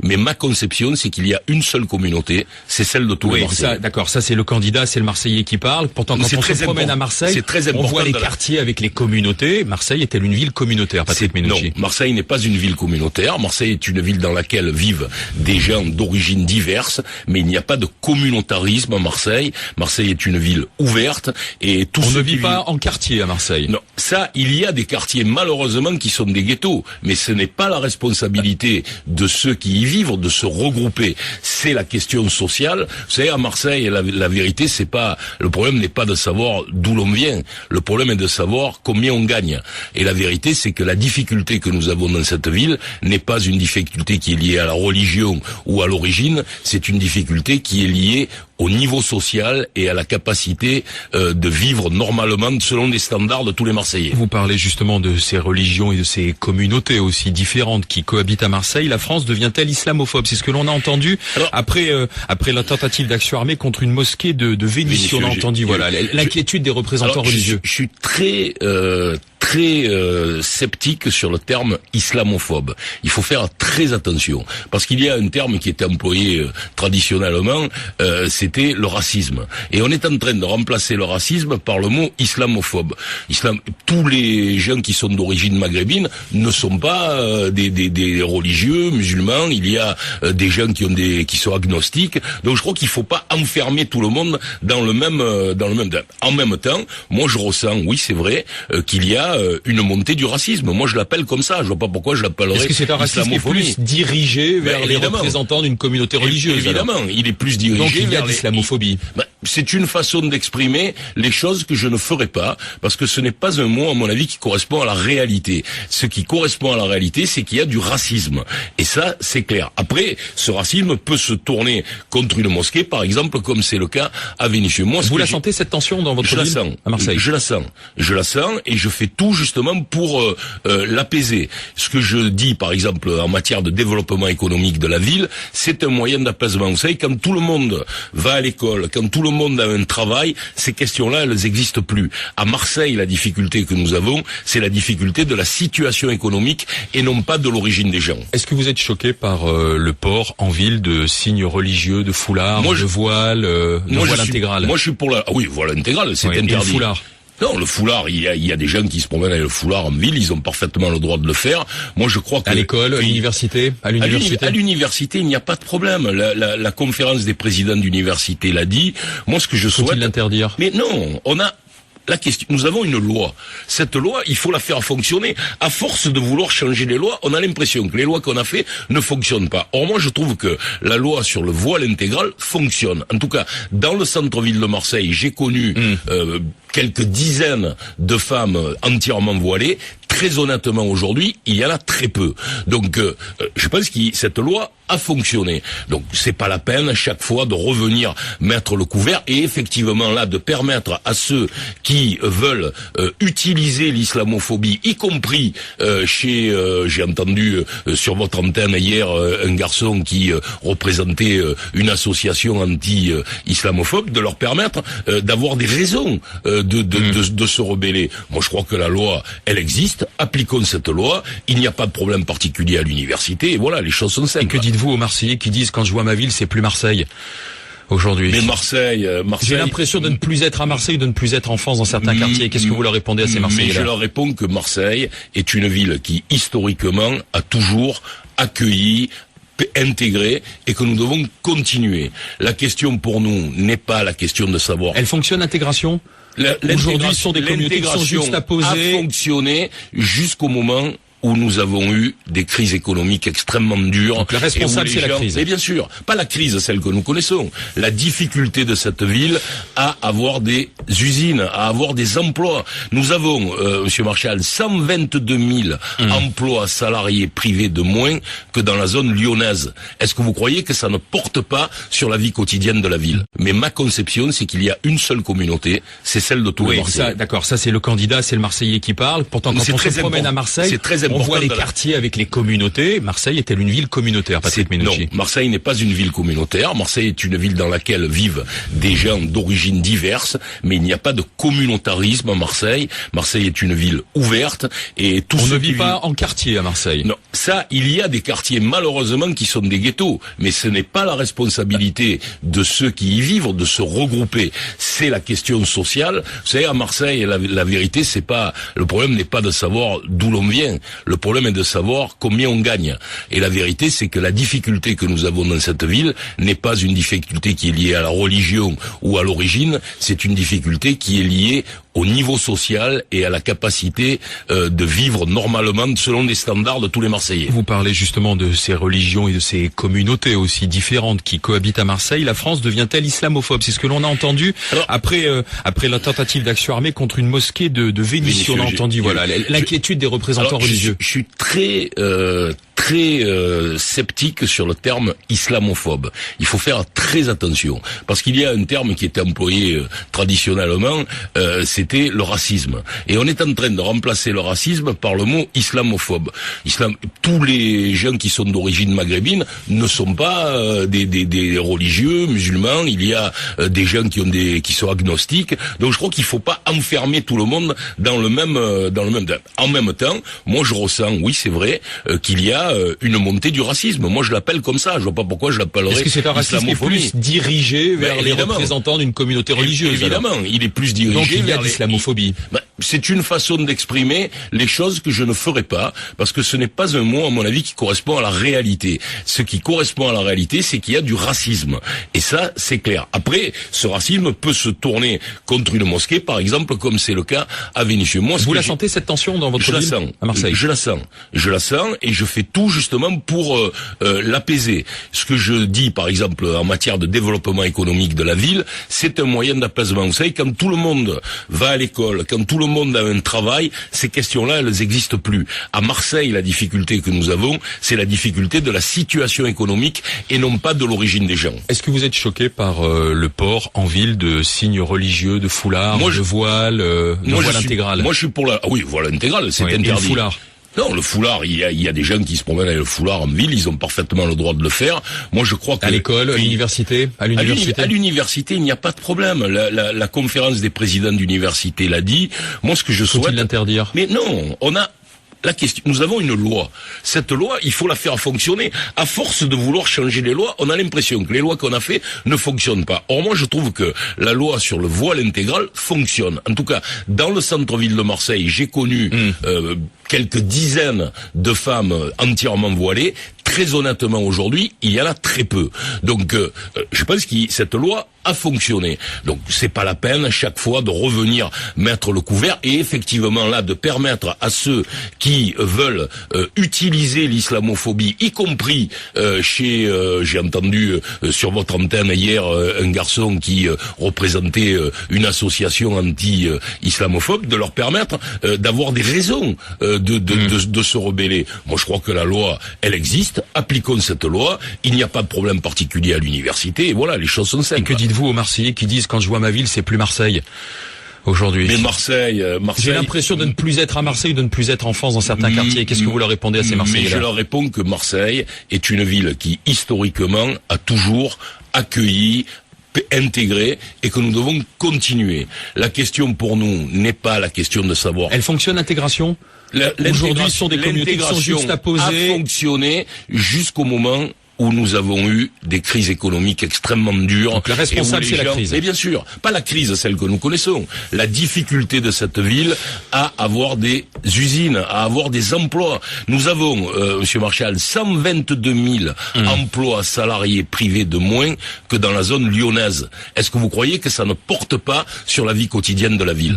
Mais ma conception, c'est qu'il y a une seule communauté, c'est celle de tous les Marseillais. Ça, d'accord, ça c'est le candidat, c'est le Marseillais qui parle. Pourtant, quand on se promène à Marseille, on voit les quartiers avec les communautés. Marseille est-elle une ville communautaire, Patrick Mennucci? Non, Marseille n'est pas une ville communautaire. Marseille est une ville dans laquelle vivent des gens d'origines diverses, mais il n'y a pas de communautarisme à Marseille. Marseille est une ville ouverte et tout. On ne vit pas en quartier à Marseille. Non, ça, il y a des quartiers malheureusement qui sont des ghettos, mais ce n'est pas la responsabilité de ceux qui y vivent de se regrouper. C'est la question sociale. Vous savez, à Marseille, la vérité, c'est pas, le problème n'est pas de savoir d'où l'on vient. Le problème est de savoir combien on gagne. Et la vérité, c'est que la difficulté que nous avons dans cette ville n'est pas une difficulté qui est liée à la religion ou à l'origine, c'est une difficulté qui est liée au niveau social et à la capacité de vivre normalement selon les standards de tous les Marseillais. Vous parlez justement de ces religions et de ces communautés aussi différentes qui cohabitent à Marseille. La France devient-elle islamophobe? C'est ce que l'on a entendu après la tentative d'action armée contre une mosquée de Vénissieux. On a entendu l'inquiétude des représentants religieux. Je suis très sceptique sur le terme islamophobe. Il faut faire très attention parce qu'il y a un terme qui était employé traditionnellement, c'était le racisme. Et on est en train de remplacer le racisme par le mot islamophobe. Tous les gens qui sont d'origine maghrébine ne sont pas des religieux musulmans. Il y a des gens qui sont agnostiques. Donc je crois qu'il faut pas enfermer tout le monde dans le même. En même temps, moi je ressens, oui c'est vrai, qu'il y a une montée du racisme. Moi, je l'appelle comme ça. Je vois pas pourquoi je l'appellerais. Est-ce que c'est un racisme qui est plus dirigé vers les représentants d'une communauté religieuse? Évidemment, il est plus dirigé donc il y a vers l'islamophobie. C'est une façon d'exprimer les choses que je ne ferai pas, parce que ce n'est pas un mot, à mon avis, qui correspond à la réalité. Ce qui correspond à la réalité, c'est qu'il y a du racisme. Et ça, c'est clair. Après, ce racisme peut se tourner contre une mosquée, par exemple, comme c'est le cas à Vénissieux. Moi, vous la sentez, cette tension, dans votre ville, à Marseille? Je la sens, et je fais tout justement pour l'apaiser. Ce que je dis, par exemple, en matière de développement économique de la ville, c'est un moyen d'apaisement. Vous savez, quand tout le monde va à l'école, quand tout le monde a un travail, ces questions-là, elles n'existent plus. À Marseille, la difficulté que nous avons, c'est la difficulté de la situation économique et non pas de l'origine des gens. Est-ce que vous êtes choqué par le port en ville de signes religieux, de foulards, de voile, voile intégral? Moi, je suis pour voile intégral, c'est interdit. Et le foulard? Non, le foulard, il y a des gens qui se promènent avec le foulard en ville, ils ont parfaitement le droit de le faire. Moi, je crois que... À l'école, à l'université? À l'université, il n'y a pas de problème. La conférence des présidents d'université l'a dit. Moi, ce que je souhaite... Faut-il l'interdire? Mais non, la question, nous avons une loi. Cette loi, il faut la faire fonctionner. À force de vouloir changer les lois, on a l'impression que les lois qu'on a fait ne fonctionnent pas. Or, moi, je trouve que la loi sur le voile intégral fonctionne. En tout cas, dans le centre-ville de Marseille, j'ai connu quelques dizaines de femmes entièrement voilées. Très honnêtement, aujourd'hui, il y en a très peu. Donc, je pense que cette loi a fonctionné. Donc, c'est pas la peine, chaque fois, de revenir mettre le couvert et effectivement, là, de permettre à ceux qui veulent utiliser l'islamophobie, y compris j'ai entendu sur votre antenne hier un garçon qui représentait une association anti-islamophobe, de leur permettre d'avoir des raisons de se rebeller. Moi, je crois que la loi, elle existe. Appliquons cette loi. Il n'y a pas de problème particulier à l'université. Et voilà, les choses sont simples. Et que dites-vous aux Marseillais qui disent, quand je vois ma ville, c'est plus Marseille aujourd'hui? Mais Marseille... J'ai l'impression de ne plus être à Marseille, de ne plus être en France dans certains quartiers. Qu'est-ce que vous leur répondez à ces Marseillais-là? Mais je leur réponds que Marseille est une ville qui, historiquement, a toujours accueilli, intégré, et que nous devons continuer. La question pour nous n'est pas la question de savoir... Elle fonctionne, l'intégration? Aujourd'hui, ce sont des communautés qui sont juxtaposées. A fonctionné jusqu'au moment où nous avons eu des crises économiques extrêmement dures. Donc le responsable, c'est la crise. Et bien sûr, pas la crise, celle que nous connaissons. La difficulté de cette ville à avoir des usines, à avoir des emplois. Nous avons, Monsieur Marchal, 122 000 emplois salariés privés de moins que dans la zone lyonnaise. Est-ce que vous croyez que ça ne porte pas sur la vie quotidienne de la ville? Mais ma conception, c'est qu'il y a une seule communauté, c'est celle de tous les Marseillais. D'accord, ça c'est le candidat, c'est le Marseillais qui parle. Pourtant, quand on se promène à Marseille, on voit les quartiers avec les communautés, Marseille est-elle une ville communautaire, Patrick Mennucci? Non, Marseille n'est pas une ville communautaire. Marseille est une ville dans laquelle vivent des gens d'origines diverses, mais il n'y a pas de communautarisme à Marseille. Marseille est une ville ouverte et tout. On ne vit pas en quartier à Marseille. Non, ça, il y a des quartiers malheureusement qui sont des ghettos, mais ce n'est pas la responsabilité de ceux qui y vivent de se regrouper. C'est la question sociale. Vous savez, à Marseille, la vérité, c'est pas, le problème n'est pas de savoir d'où l'on vient. Le problème est de savoir combien on gagne. Et la vérité, c'est que la difficulté que nous avons dans cette ville n'est pas une difficulté qui est liée à la religion ou à l'origine, c'est une difficulté qui est liée au niveau social et à la capacité de vivre normalement selon les standards de tous les Marseillais. Vous parlez justement de ces religions et de ces communautés aussi différentes qui cohabitent à Marseille. La France devient-elle islamophobe? C'est ce que l'on a entendu après la tentative d'action armée contre une mosquée de Vénissieux. On a entendu l'inquiétude des représentants religieux. Je suis très sceptique sur le terme islamophobe. Il faut faire très attention parce qu'il y a un terme qui était employé traditionnellement, c'était le racisme. Et on est en train de remplacer le racisme par le mot islamophobe. Tous les gens qui sont d'origine maghrébine ne sont pas des religieux musulmans. Il y a des gens qui sont agnostiques. Donc je crois qu'il faut pas enfermer tout le monde dans le même. En même temps, moi je ressens, oui c'est vrai, qu'il y a une montée du racisme. Moi je l'appelle comme ça. Je vois pas pourquoi je l'appellerais. Est-ce que c'est un racisme qui est plus dirigé vers les représentants d'une communauté religieuse? Évidemment, il est plus dirigé vers l'islamophobie. C'est une façon d'exprimer les choses que je ne ferai pas, parce que ce n'est pas un mot, à mon avis, qui correspond à la réalité. Ce qui correspond à la réalité, c'est qu'il y a du racisme. Et ça, c'est clair. Après, ce racisme peut se tourner contre une mosquée, par exemple, comme c'est le cas à Vénissieux. Moi, vous la sentez, cette tension, dans votre ville, à Marseille? Je la sens, et je fais tout, justement, pour l'apaiser. Ce que je dis, par exemple, en matière de développement économique de la ville, c'est un moyen d'apaisement. Vous savez, quand tout le monde va à l'école, quand tout le monde a un travail, ces questions-là, elles n'existent plus. À Marseille, la difficulté que nous avons, c'est la difficulté de la situation économique et non pas de l'origine des gens. Est-ce que vous êtes choqué par le port en ville de signes religieux, de foulards, de voile, voile intégral? Moi, je suis pour oui, voile intégral, c'est interdit. Et le foulard? Non, le foulard, il y a des gens qui se promènent avec le foulard en ville, ils ont parfaitement le droit de le faire. Moi, je crois que... À l'école, à l'université? À l'université, il n'y a pas de problème. La conférence des présidents d'université l'a dit. Moi, ce que je souhaite... Faut-il l'interdire? Mais non, la question, nous avons une loi. Cette loi, il faut la faire fonctionner. À force de vouloir changer les lois, on a l'impression que les lois qu'on a fait ne fonctionnent pas. Or, moi, je trouve que la loi sur le voile intégral fonctionne. En tout cas, dans le centre-ville de Marseille, j'ai connu quelques dizaines de femmes entièrement voilées. Très honnêtement, aujourd'hui, il y en a très peu. Donc, je pense que cette loi a fonctionné. Donc, c'est pas la peine chaque fois de revenir mettre le couvert et effectivement là de permettre à ceux qui veulent utiliser l'islamophobie, y compris j'ai entendu sur votre antenne hier un garçon qui représentait une association anti-islamophobe, de leur permettre d'avoir des raisons de se rebeller. Moi, je crois que la loi, elle existe. Appliquons cette loi. Il n'y a pas de problème particulier à l'université. Et voilà, les choses sont simples. Et que dites-vous aux Marseillais qui disent, quand je vois ma ville, c'est plus Marseille aujourd'hui? Mais Marseille... J'ai l'impression de ne plus être à Marseille, de ne plus être en France dans certains quartiers. Qu'est-ce que vous leur répondez à ces Marseillais? Mais je leur réponds que Marseille est une ville qui, historiquement, a toujours accueilli, intégré, et que nous devons continuer. La question pour nous n'est pas la question de savoir... Elle fonctionne, l'intégration? Aujourd'hui, ce sont des communautés qui sont juxtaposées. A fonctionné jusqu'au moment où nous avons eu des crises économiques extrêmement dures. Donc le responsable, c'est la crise. Mais bien sûr, pas la crise, celle que nous connaissons. La difficulté de cette ville à avoir des usines, à avoir des emplois. Nous avons, Monsieur Marchal, 122 000 emplois salariés privés de moins que dans la zone lyonnaise. Est-ce que vous croyez que ça ne porte pas sur la vie quotidienne de la ville?